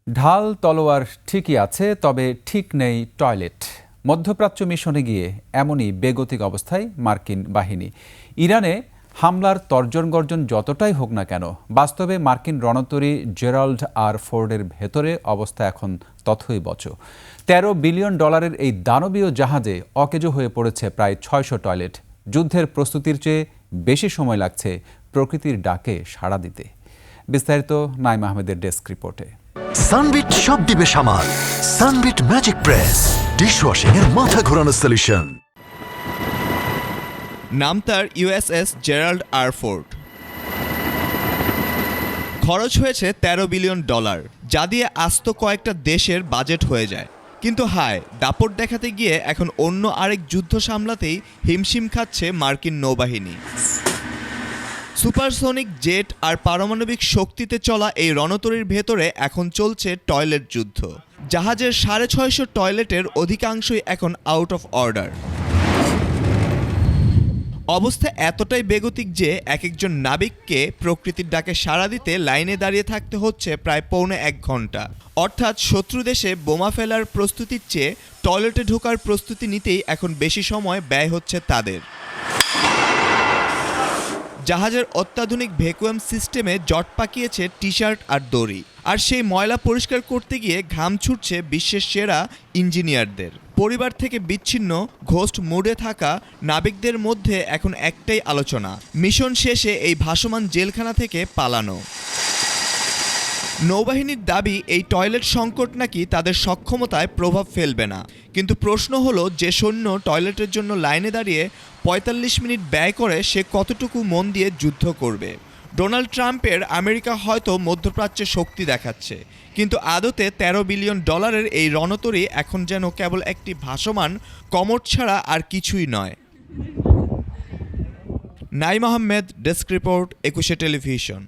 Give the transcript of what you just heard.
ঢাল তলোয়ার ঠিকই আছে, তবে ঠিক নেই টয়লেট। মধ্যপ্রাচ্য মিশনে গিয়ে এমনই বেগতিক অবস্থায় মার্কিন বাহিনী। ইরানে হামলার তর্জন গর্জন যতটাই হোক না কেন, বাস্তবে মার্কিন রণতরী জেরাল্ড আর ফোর্ডের ভেতরে অবস্থা এখন তথই বচ। $13 বিলিয়ন এই দানবীয় জাহাজে অকেজো হয়ে পড়েছে প্রায় 600 টয়লেট। যুদ্ধের প্রস্তুতির চেয়ে বেশি সময় লাগছে প্রকৃতির ডাকে সাড়া দিতে। বিস্তারিত নাইম আহমেদের ডেস্ক রিপোর্টে। সানবিট সব দিবে সামাল। সানবিট ম্যাজিক প্রেস ডিশওয়াশিং এর মাথা ঘোরানো সলিউশন। নাম তার ইউএসএস জেরাল্ড আর ফোর্ড। খরচ হয়েছে $13 বিলিয়ন, যা দিয়ে আস্ত কয়েকটা দেশের বাজেট হয়ে যায়। কিন্তু হায়, দাপট দেখাতে গিয়ে এখন অন্য আরেক যুদ্ধ সামলাতেই হিমশিম খাচ্ছে মার্কিন নৌবাহিনী। সুপারসনিক জেট আর পারমাণবিক শক্তিতে চলা এই রণতরীর ভেতরে এখন চলছে টয়লেট যুদ্ধ। জাহাজের 650 টয়লেটের অধিকাংশই এখন আউট অফ অর্ডার। অবস্থা এতটাই বেগতিক যে এক একজন নাবিককে প্রকৃতির ডাকে সাড়া দিতে লাইনে দাঁড়িয়ে থাকতে হচ্ছে প্রায় পৌনে 1 ঘন্টা। অর্থাৎ শত্রু দেশে বোমা ফেলার প্রস্তুতির চেয়ে টয়লেটে ঢোকার প্রস্তুতি নিতেই এখন বেশি সময় ব্যয় হচ্ছে তাদের। জাহাজের অত্যাধুনিক ভ্যাকুয়াম সিস্টেমে জট পাকিয়েছে টি শার্ট আর দড়ি, আর সেই ময়লা পরিষ্কার করতে গিয়ে ঘাম ছুটছে বিশ্বের সেরা ইঞ্জিনিয়ারদের। পরিবার থেকে বিচ্ছিন্ন ঘোস্ট মুডে থাকা নাবিকদের মধ্যে এখন একটাই আলোচনা, মিশন শেষে এই ভাসমান জেলখানা থেকে পালানো। নৌবাহিনীর দাবি এই টয়লেট সংকট নাকি তাদের সক্ষমতায় প্রভাব ফেলবে না। কিন্তু প্রশ্ন হলো, যে সৈন্য টয়লেটের জন্য লাইনে দাঁড়িয়ে 45 মিনিট ব্যয় করে, সে কতটুকু মন দিয়ে যুদ্ধ করবে? ডোনাল্ড ট্রাম্পের আমেরিকা হয়তো মধ্যপ্রাচ্যে শক্তি দেখাচ্ছে, কিন্তু আদতে $13 বিলিয়ন এই রণতরী এখন যেন কেবল একটি ভাসমান কমোড ছাড়া আর কিছুই নয়। Naim Ahmed, desk report, 21 television.